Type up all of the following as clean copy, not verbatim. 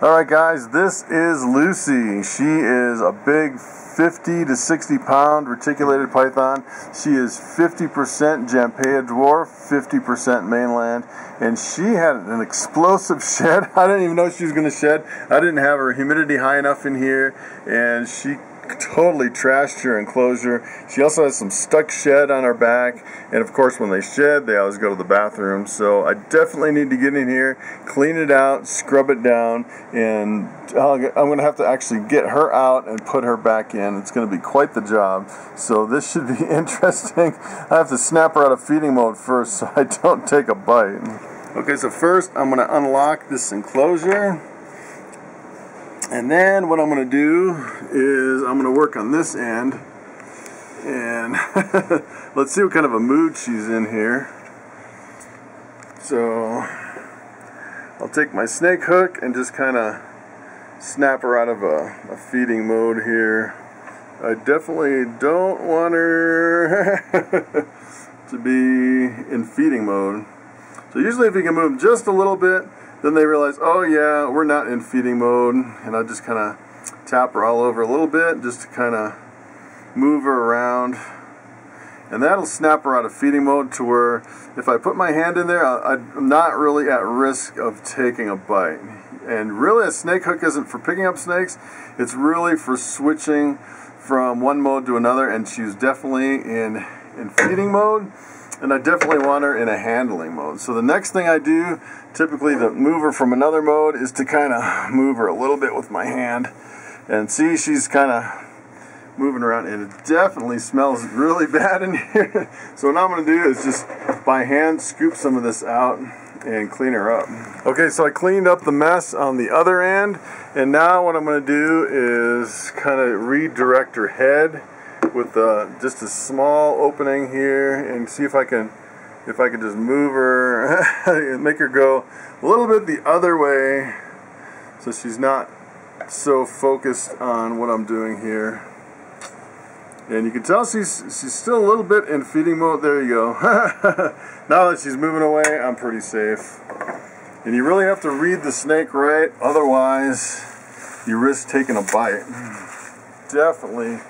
Alright guys, this is Lucy. She is a big 50 to 60 pound reticulated python. She is 50% Jampea dwarf, 50% mainland, and she had an explosive shed. I didn't even know she was going to shed. I didn't have her humidity high enough in here, and she totally trashed her enclosure. She also has some stuck shed on her back, and of course when they shed they always go to the bathroom, so I definitely need to get in here, clean it out, scrub it down, and I'm going to have to actually get her out and put her back in. It's going to be quite the job, so this should be interesting. I have to snap her out of feeding mode first so I don't take a bite. Okay, so first I'm going to unlock this enclosure. And then what I'm going to do is I'm going to work on this end, and let's see what kind of a mood she's in here. So I'll take my snake hook and just kind of snap her out of a feeding mode here. I definitely don't want her to be in feeding mode. So usually if you can move just a little bit, then they realize, oh yeah, we're not in feeding mode, and I'll just kind of tap her all over a little bit just to kind of move her around, and that'll snap her out of feeding mode to where if I put my hand in there, I'm not really at risk of taking a bite. And really a snake hook isn't for picking up snakes, it's really for switching from one mode to another, and she's definitely in feeding mode. And I definitely want her in a handling mode. So the next thing I do, typically to move her from another mode, is to kind of move her a little bit with my hand. And see, she's kind of moving around, and it definitely smells really bad in here. So what I'm going to do is just by hand scoop some of this out and clean her up. Okay, so I cleaned up the mess on the other end, and now what I'm going to do is kind of redirect her head with just a small opening here, and see if I can just move her and make her go a little bit the other way so she's not so focused on what I'm doing here. And you can tell she's still a little bit in feeding mode. There you go. Now that she's moving away, I'm pretty safe. And you really have to read the snake right, otherwise you risk taking a bite. Definitely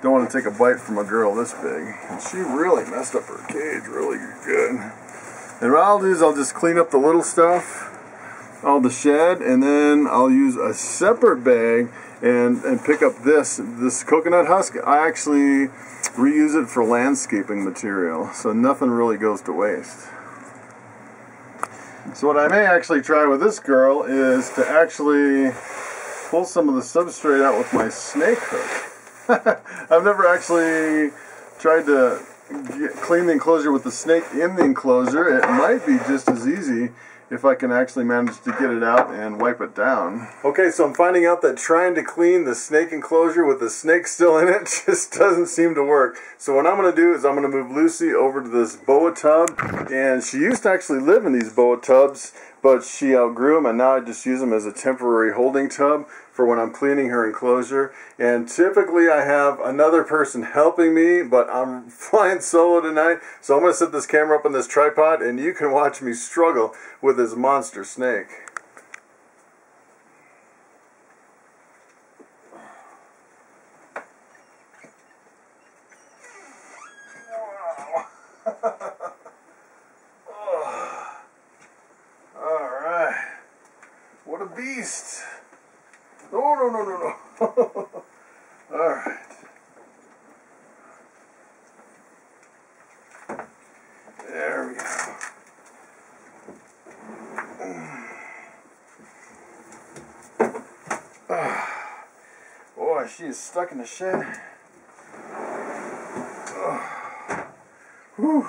don't want to take a bite from a girl this big. And she really messed up her cage really good. And what I'll do is I'll just clean up the little stuff, all the shed, and then I'll use a separate bag and pick up this coconut husk. I actually reuse it for landscaping material, so nothing really goes to waste. So what I may actually try with this girl is to actually pull some of the substrate out with my snake hook. I've never actually tried to clean the enclosure with the snake in the enclosure. It might be just as easy if I can actually manage to get it out and wipe it down. Okay, so I'm finding out that trying to clean the snake enclosure with the snake still in it just doesn't seem to work. So what I'm going to do is I'm going to move Lucy over to this boa tub, and she used to actually live in these boa tubs, but she outgrew them, and now I just use them as a temporary holding tub for when I'm cleaning her enclosure. And typically I have another person helping me, but I'm flying solo tonight, so I'm going to set this camera up on this tripod and you can watch me struggle with this monster snake. Alright, what a beast. No. Alright. There we go. Boy, she is stuck in the shed. Whew.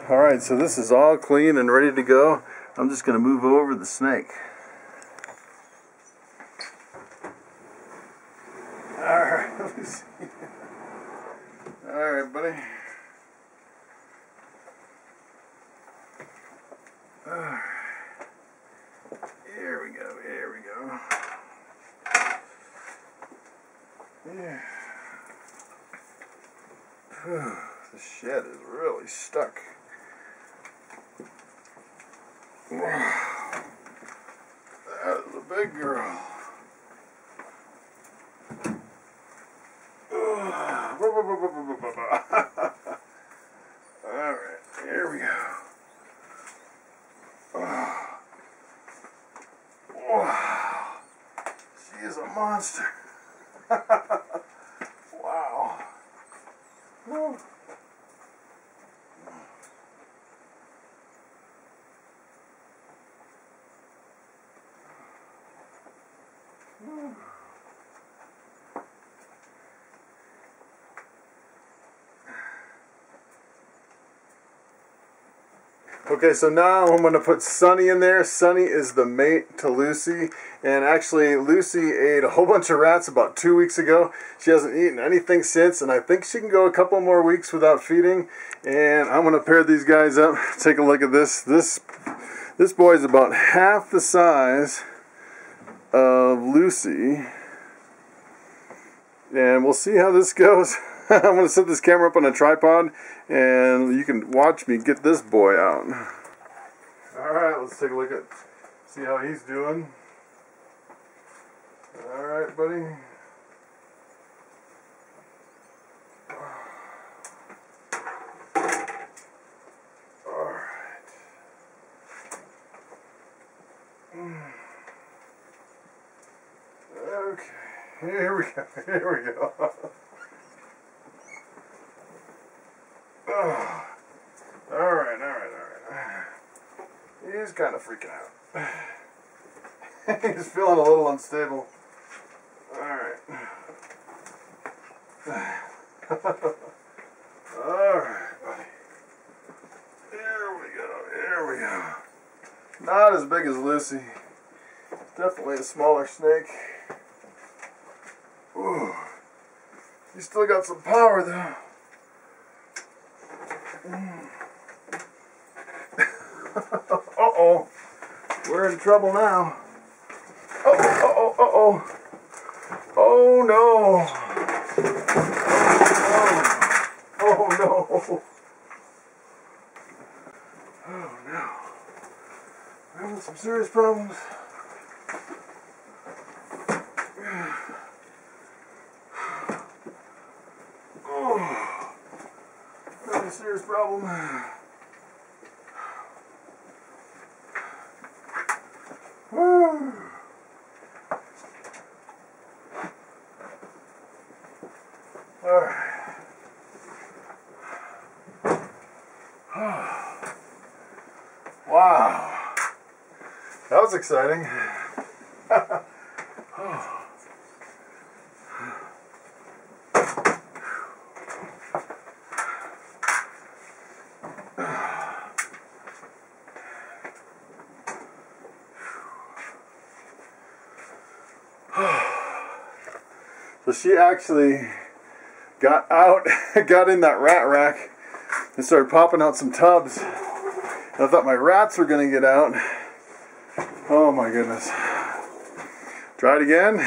Alright, so this is all clean and ready to go. I'm just going to move over the snake. Alright, let me see. Alright, buddy. Here we go, here we go. Yeah. The shed is really stuck. Wow. That is a big girl. Alright, here we go. Wow. She is a monster. Wow. Woo. Okay, so now I'm going to put Sunny in there. Sunny is the mate to Lucy, and actually Lucy ate a whole bunch of rats about 2 weeks ago. She hasn't eaten anything since, and I think she can go a couple more weeks without feeding. And I'm going to pair these guys up. Take a look at this. This boy is about half the size of Lucy, and we'll see how this goes. I'm going to set this camera up on a tripod, and you can watch me get this boy out. Alright, let's take a look at, see how he's doing. Alright, buddy. Alright. Okay, here we go, here we go. Alright. He's kind of freaking out. He's feeling a little unstable. Alright. Alright, buddy. Here we go. Not as big as Lucy. Definitely a smaller snake. Ooh. He's still got some power though. Uh-oh. We're in trouble now. Uh-oh. Oh no. Oh no. Oh no. We're having some serious problems. Oh. Having a serious problem. Woo. Alright. Wow. That was exciting. So she actually got out, got in that rat rack and started popping out some tubs. And I thought my rats were going to get out. Oh my goodness. Try it again.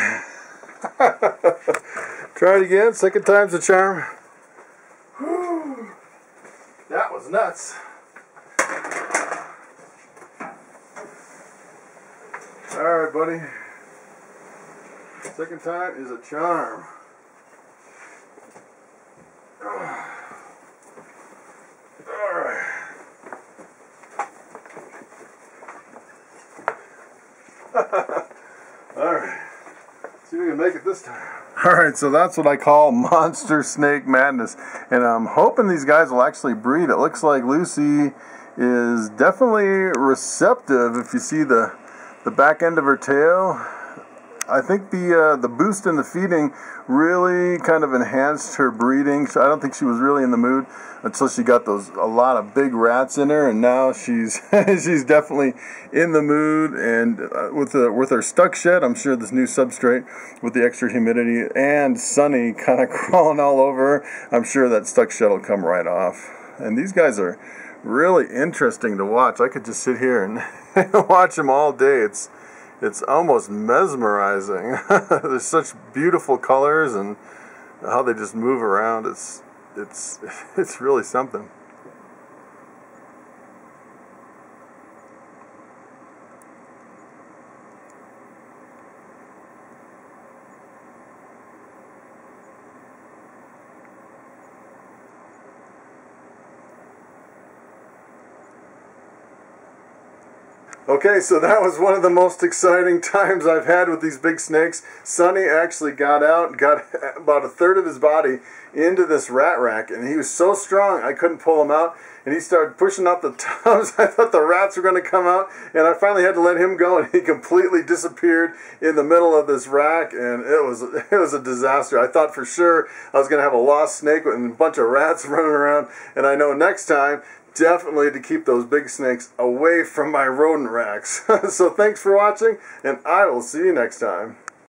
Try it again. Second time's the charm. Whew. That was nuts. Alright, buddy. Second time is a charm. Alright. Alright. See if we can make it this time. Alright, so that's what I call monster snake madness. And I'm hoping these guys will actually breed. It looks like Lucy is definitely receptive. If you see the back end of her tail, I think the boost in the feeding really kind of enhanced her breeding. So I don't think she was really in the mood until she got a lot of big rats in her, and now she's she's definitely in the mood. And with her stuck shed, I'm sure this new substrate with the extra humidity and sunny kind of crawling all over her, I'm sure that stuck shed will come right off. And these guys are really interesting to watch. I could just sit here and watch them all day. It's almost mesmerizing. There's such beautiful colors and how they just move around. It's really something. Okay, so that was one of the most exciting times I've had with these big snakes. Sonny actually got out, got about a third of his body into this rat rack, and he was so strong I couldn't pull him out, and he started pushing out the tubs. I thought the rats were going to come out, and I finally had to let him go, and he completely disappeared in the middle of this rack, and it was a disaster. I thought for sure I was going to have a lost snake and a bunch of rats running around, and I know next time definitely to keep those big snakes away from my rodent racks. So thanks for watching, and I will see you next time.